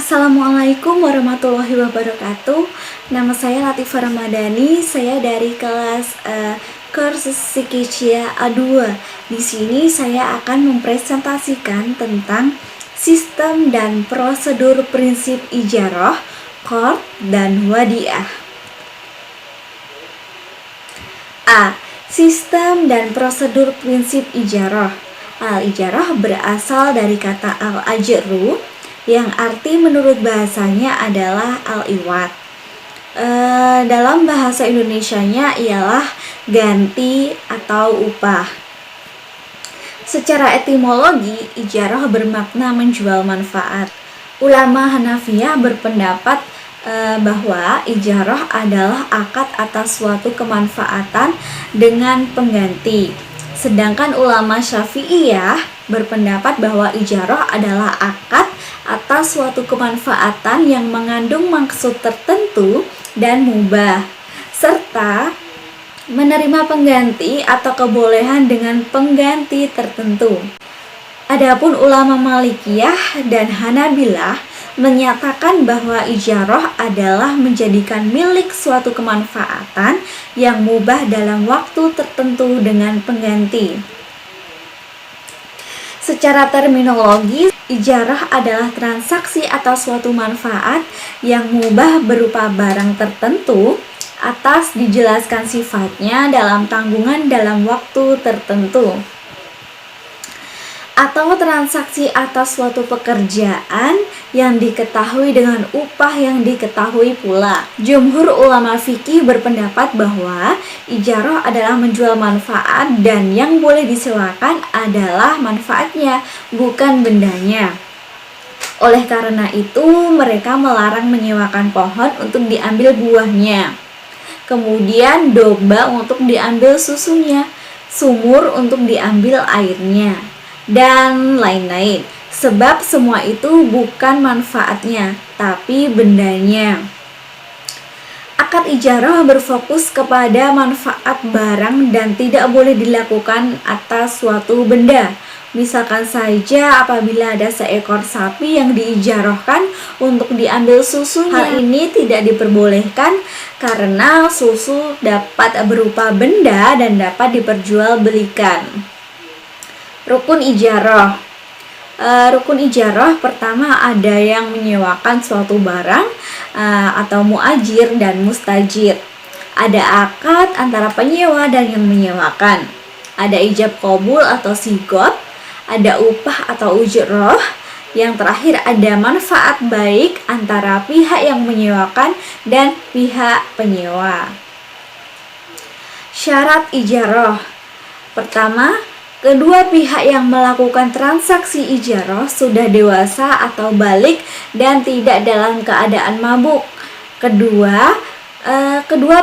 Assalamualaikum warahmatullahi wabarakatuh. Nama saya Latifah Ramadhani. Saya dari kelas kursus Psikecia A2. Di sini saya akan mempresentasikan tentang sistem dan prosedur prinsip ijarah, qard, dan wadiah. A. Sistem dan prosedur prinsip ijarah. Al-ijarah berasal dari kata al-ajru yang arti menurut bahasanya adalah al-iwad. Dalam bahasa Indonesianya ialah ganti atau upah. Secara etimologi, ijarah bermakna menjual manfaat. Ulama Hanafiyah berpendapat bahwa ijarah adalah akad atas suatu kemanfaatan dengan pengganti. Sedangkan ulama Syafi'iyah berpendapat bahwa ijarah adalah akad atas suatu kemanfaatan yang mengandung maksud tertentu dan mubah, serta menerima pengganti atau kebolehan dengan pengganti tertentu. Adapun ulama Malikiyah dan Hanabilah menyatakan bahwa ijarah adalah menjadikan milik suatu kemanfaatan yang mubah dalam waktu tertentu dengan pengganti. Secara terminologi, ijarah adalah transaksi atau suatu manfaat yang mubah berupa barang tertentu atas dijelaskan sifatnya dalam tanggungan dalam waktu tertentu, atau transaksi atas suatu pekerjaan yang diketahui dengan upah yang diketahui pula. Jumhur ulama fikih berpendapat bahwa ijarah adalah menjual manfaat dan yang boleh disewakan adalah manfaatnya, bukan bendanya. Oleh karena itu, mereka melarang menyewakan pohon untuk diambil buahnya, kemudian domba untuk diambil susunya, sumur untuk diambil airnya, dan lain-lain, sebab semua itu bukan manfaatnya, tapi bendanya. Akad ijarah berfokus kepada manfaat barang dan tidak boleh dilakukan atas suatu benda. Misalkan saja apabila ada seekor sapi yang diijarahkan untuk diambil susunya, hal ini tidak diperbolehkan karena susu dapat berupa benda dan dapat diperjualbelikan. Rukun ijarah. Rukun ijarah pertama ada yang menyewakan suatu barang atau muajir dan mustajir. Ada akad antara penyewa dan yang menyewakan. Ada ijab qabul atau sigot. Ada upah atau ujroh. Yang terakhir ada manfaat baik antara pihak yang menyewakan dan pihak penyewa. Syarat ijarah. Pertama, kedua pihak yang melakukan transaksi ijarah sudah dewasa atau balik dan tidak dalam keadaan mabuk. Kedua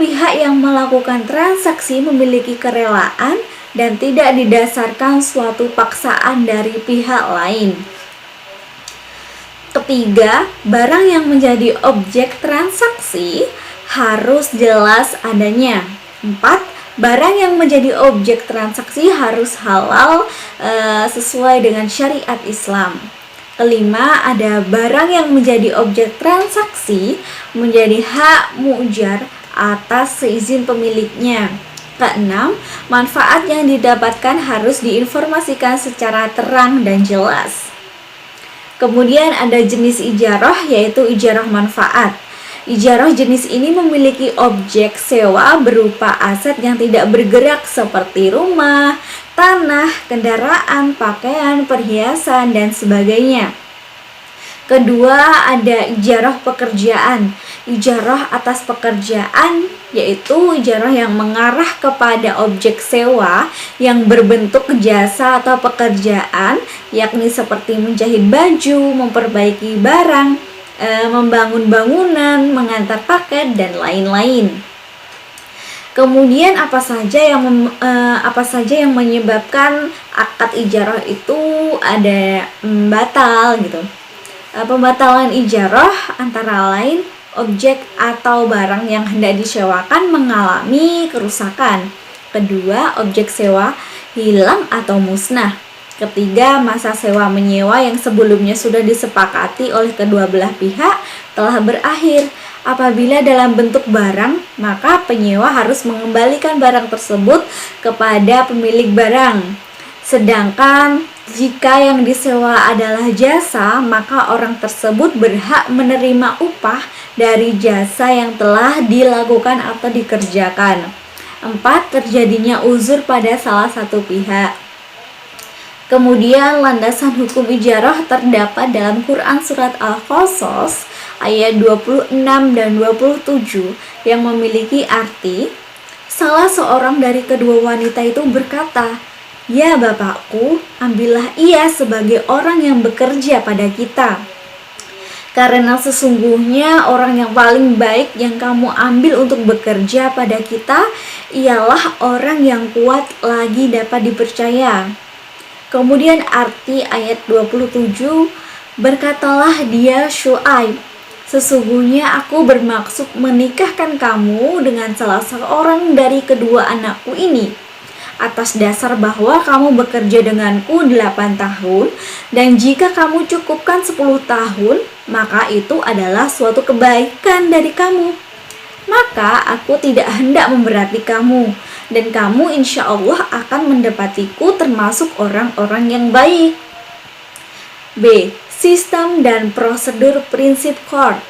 pihak yang melakukan transaksi memiliki kerelaan dan tidak didasarkan suatu paksaan dari pihak lain. Ketiga, barang yang menjadi objek transaksi harus jelas adanya. 4. Barang yang menjadi objek transaksi harus halal sesuai dengan syariat Islam. Kelima, ada barang yang menjadi objek transaksi menjadi hak mu'jar atas seizin pemiliknya. Keenam, manfaat yang didapatkan harus diinformasikan secara terang dan jelas. Kemudian ada jenis ijarah, yaitu ijarah manfaat. Ijarah jenis ini memiliki objek sewa berupa aset yang tidak bergerak seperti rumah, tanah, kendaraan, pakaian, perhiasan, dan sebagainya. Kedua, ada ijarah pekerjaan. Ijarah atas pekerjaan yaitu ijarah yang mengarah kepada objek sewa yang berbentuk jasa atau pekerjaan, yakni seperti menjahit baju, memperbaiki barang, membangun bangunan, mengantar paket, dan lain-lain. Kemudian apa saja yang menyebabkan akad ijarah itu ada batal gitu. Pembatalan ijarah antara lain objek atau barang yang hendak disewakan mengalami kerusakan. Kedua, objek sewa hilang atau musnah. Ketiga, masa sewa menyewa yang sebelumnya sudah disepakati oleh kedua belah pihak telah berakhir. Apabila dalam bentuk barang, maka penyewa harus mengembalikan barang tersebut kepada pemilik barang. Sedangkan jika yang disewa adalah jasa, maka orang tersebut berhak menerima upah dari jasa yang telah dilakukan atau dikerjakan. 4. Terjadinya uzur pada salah satu pihak. Kemudian landasan hukum ijarah terdapat dalam Quran Surat Al-Qasas ayat 26 dan 27 yang memiliki arti, salah seorang dari kedua wanita itu berkata, "Ya bapakku, ambillah ia sebagai orang yang bekerja pada kita. Karena sesungguhnya orang yang paling baik yang kamu ambil untuk bekerja pada kita ialah orang yang kuat lagi dapat dipercaya." Kemudian arti ayat 27, berkatalah dia Syuaib, "Sesungguhnya aku bermaksud menikahkan kamu dengan salah seorang dari kedua anakku ini, atas dasar bahwa kamu bekerja denganku 8 tahun, dan jika kamu cukupkan 10 tahun, maka itu adalah suatu kebaikan dari kamu. Maka aku tidak hendak memberati kamu, dan kamu insya Allah akan mendapatiku termasuk orang-orang yang baik." B. Sistem dan prosedur prinsip qard.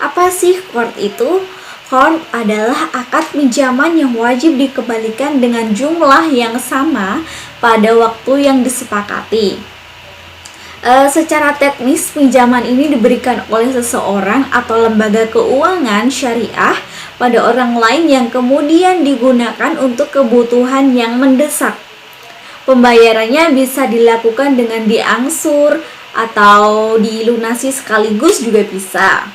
Apa sih qard itu? Qard adalah akad pinjaman yang wajib dikembalikan dengan jumlah yang sama pada waktu yang disepakati. Secara teknis, pinjaman ini diberikan oleh seseorang atau lembaga keuangan syariah pada orang lain yang kemudian digunakan untuk kebutuhan yang mendesak. Pembayarannya bisa dilakukan dengan diangsur atau dilunasi sekaligus juga bisa.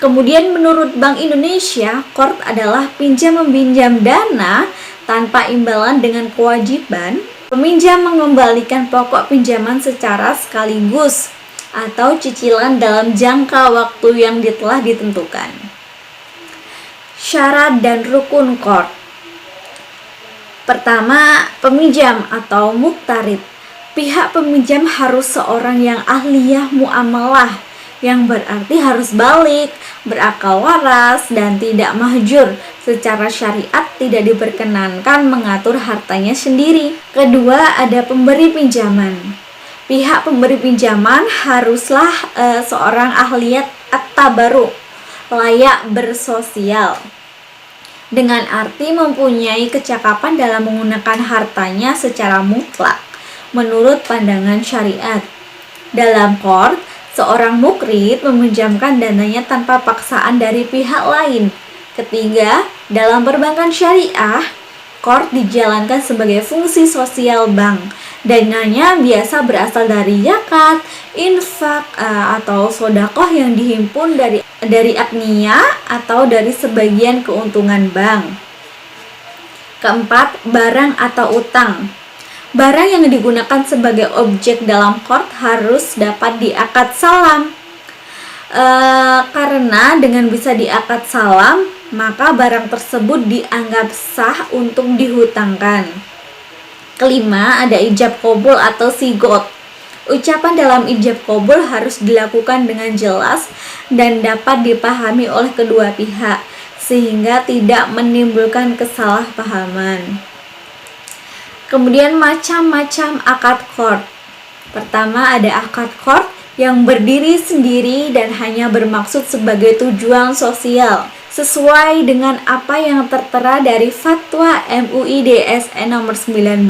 Kemudian menurut Bank Indonesia, qard adalah pinjam-meminjam dana tanpa imbalan dengan kewajiban peminjam mengembalikan pokok pinjaman secara sekaligus atau cicilan dalam jangka waktu yang telah ditentukan. Syarat dan rukun qard. Pertama, peminjam atau muqtarid. Pihak peminjam harus seorang yang ahliyah muamalah, yang berarti harus balik, berakal waras, dan tidak mahjur. Secara syariat tidak diperkenankan mengatur hartanya sendiri. Kedua, ada pemberi pinjaman. Pihak pemberi pinjaman haruslah seorang ahliyat at-tabarruk, layak bersosial, dengan arti mempunyai kecakapan dalam menggunakan hartanya secara mutlak menurut pandangan syariat. Dalam qard, seorang mukrid meminjamkan dananya tanpa paksaan dari pihak lain. Ketiga, dalam perbankan syariah, qard dijalankan sebagai fungsi sosial bank. Dananya biasa berasal dari zakat, infak, atau sodakoh yang dihimpun dari agniya atau dari sebagian keuntungan bank. Keempat, barang atau utang. Barang yang digunakan sebagai objek dalam qard harus dapat diakad salam. Karena dengan bisa diakad salam, maka barang tersebut dianggap sah untuk dihutangkan. Kelima, ada ijab qabul atau sigot. Ucapan dalam ijab qabul harus dilakukan dengan jelas dan dapat dipahami oleh kedua pihak, sehingga tidak menimbulkan kesalahpahaman. Kemudian macam-macam akad qard. Pertama, ada akad qard yang berdiri sendiri dan hanya bermaksud sebagai tujuan sosial, sesuai dengan apa yang tertera dari Fatwa MUI DSN nomor 19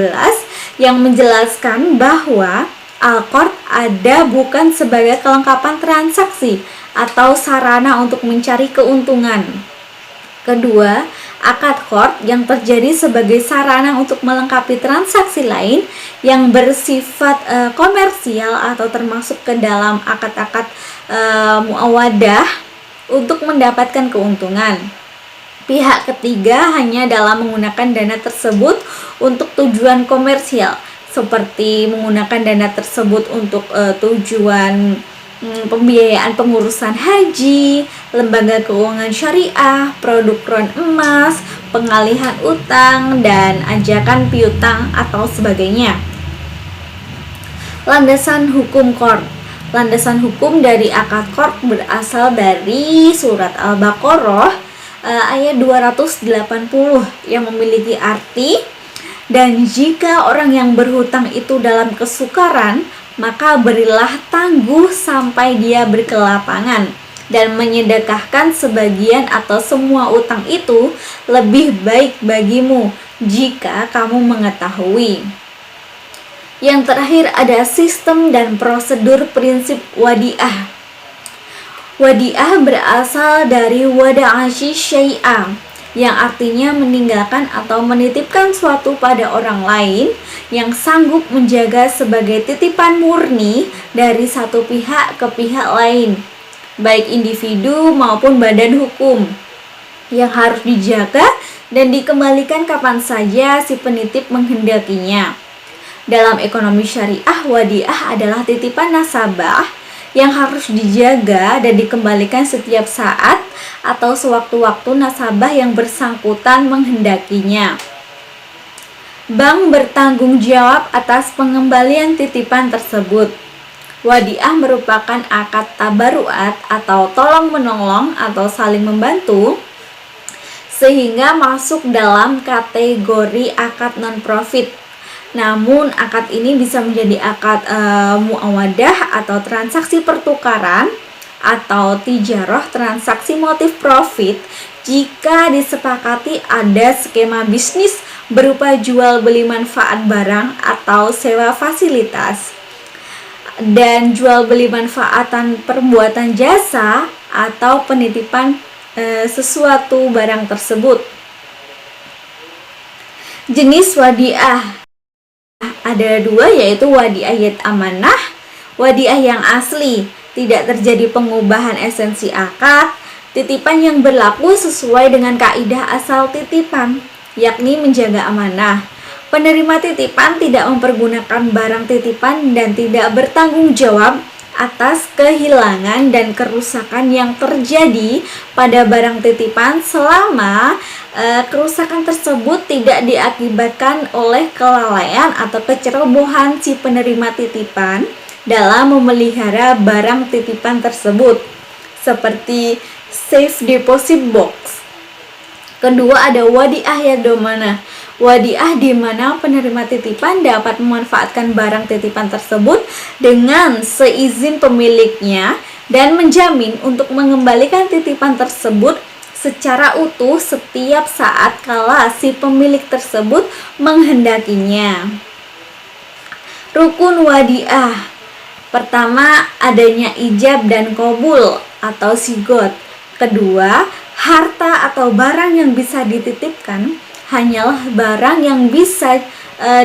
yang menjelaskan bahwa al-qard ada bukan sebagai kelengkapan transaksi atau sarana untuk mencari keuntungan. Kedua, akad qard yang terjadi sebagai sarana untuk melengkapi transaksi lain yang bersifat komersial atau termasuk ke dalam akad-akad muawadah untuk mendapatkan keuntungan. Pihak ketiga hanya dalam menggunakan dana tersebut untuk tujuan komersial, seperti menggunakan dana tersebut untuk tujuan pembiayaan pengurusan haji, lembaga keuangan syariah, produk kron emas, pengalihan utang, dan ajakan piutang atau sebagainya. Landasan hukum qard. Landasan hukum dari akad qard berasal dari surat Al-Baqarah ayat 280 yang memiliki arti, dan jika orang yang berhutang itu dalam kesukaran, maka berilah tangguh sampai dia berkelapangan, dan menyedekahkan sebagian atau semua utang itu lebih baik bagimu jika kamu mengetahui. Yang terakhir ada sistem dan prosedur prinsip wadiah. Wadiah berasal dari wada'ashi syai'a, yang artinya meninggalkan atau menitipkan suatu pada orang lain yang sanggup menjaga sebagai titipan murni dari satu pihak ke pihak lain, baik individu maupun badan hukum, yang harus dijaga dan dikembalikan kapan saja si penitip menghendakinya. Dalam ekonomi syariah, wadiah adalah titipan nasabah yang harus dijaga dan dikembalikan setiap saat atau sewaktu-waktu nasabah yang bersangkutan menghendakinya. Bank bertanggung jawab atas pengembalian titipan tersebut. Wadiah merupakan akad tabaruat atau tolong-menolong atau saling membantu, sehingga masuk dalam kategori akad non-profit. Namun akad ini bisa menjadi akad muawadah atau transaksi pertukaran, atau tijarah transaksi motif profit jika disepakati ada skema bisnis berupa jual beli manfaat barang atau sewa fasilitas, dan jual beli manfaatan perbuatan jasa atau penitipan sesuatu barang tersebut. Jenis wadiah ada dua, yaitu wadiah amanah. Wadiah yang asli, tidak terjadi pengubahan esensi akad, titipan yang berlaku sesuai dengan kaidah asal titipan, yakni menjaga amanah. Penerima titipan tidak mempergunakan barang titipan dan tidak bertanggung jawab atas kehilangan dan kerusakan yang terjadi pada barang titipan selama kerusakan tersebut tidak diakibatkan oleh kelalaian atau kecerobohan si penerima titipan dalam memelihara barang titipan tersebut, seperti safe deposit box. Kedua ada wadiah yadomana. Wadiah di mana penerima titipan dapat memanfaatkan barang titipan tersebut dengan seizin pemiliknya dan menjamin untuk mengembalikan titipan tersebut secara utuh setiap saat kala si pemilik tersebut menghendakinya. Rukun wadiah. Pertama, adanya ijab dan qabul atau sigot. Kedua, harta atau barang yang bisa dititipkan hanyalah barang yang bisa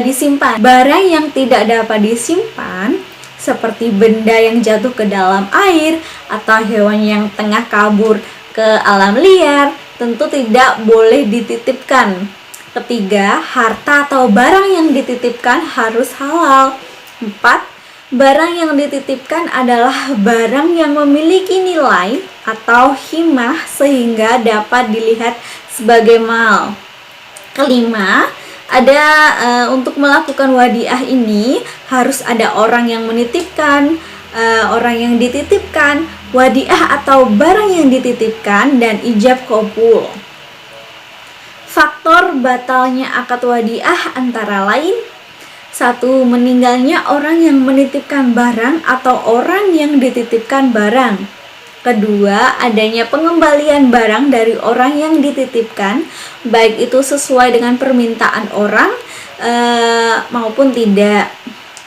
disimpan. Barang yang tidak dapat disimpan, seperti benda yang jatuh ke dalam air atau hewan yang tengah kabur ke alam liar, tentu tidak boleh dititipkan. Ketiga, harta atau barang yang dititipkan harus halal. 4. Barang yang dititipkan adalah barang yang memiliki nilai atau himah sehingga dapat dilihat sebagai mal. Kelima, ada untuk melakukan wadiah ini harus ada orang yang menitipkan, orang yang dititipkan, wadiah atau barang yang dititipkan, dan ijab qabul. Faktor batalnya akad wadiah antara lain: 1. Meninggalnya orang yang menitipkan barang atau orang yang dititipkan barang. Kedua, adanya pengembalian barang dari orang yang dititipkan, baik itu sesuai dengan permintaan orang maupun tidak.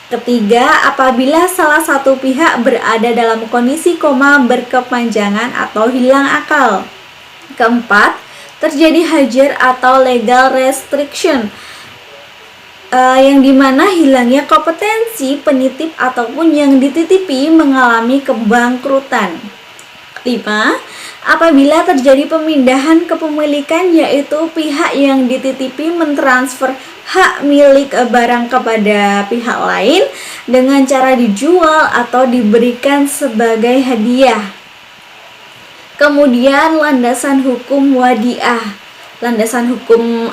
Ketiga, apabila salah satu pihak berada dalam kondisi koma berkepanjangan atau hilang akal. Keempat, terjadi hajar atau legal restriction, yang dimana hilangnya kompetensi penitip ataupun yang dititipi mengalami kebangkrutan. 5. Apabila terjadi pemindahan kepemilikan, yaitu pihak yang dititipi mentransfer hak milik barang kepada pihak lain dengan cara dijual atau diberikan sebagai hadiah. Kemudian landasan hukum wadiah. Landasan hukum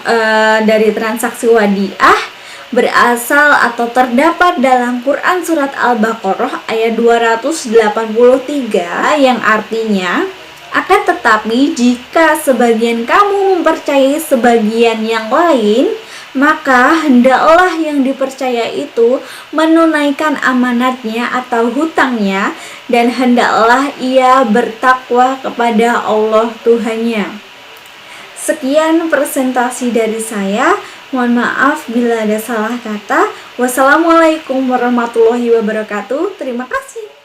dari transaksi wadiah. berasal atau terdapat dalam Quran Surat Al-Baqarah ayat 283 yang artinya, akan tetapi jika sebagian kamu mempercayai sebagian yang lain, maka hendaklah yang dipercaya itu menunaikan amanatnya atau hutangnya, dan hendaklah ia bertakwa kepada Allah Tuhannya. Sekian presentasi dari saya. Mohon maaf bila ada salah kata. Wassalamualaikum warahmatullahi wabarakatuh. Terima kasih.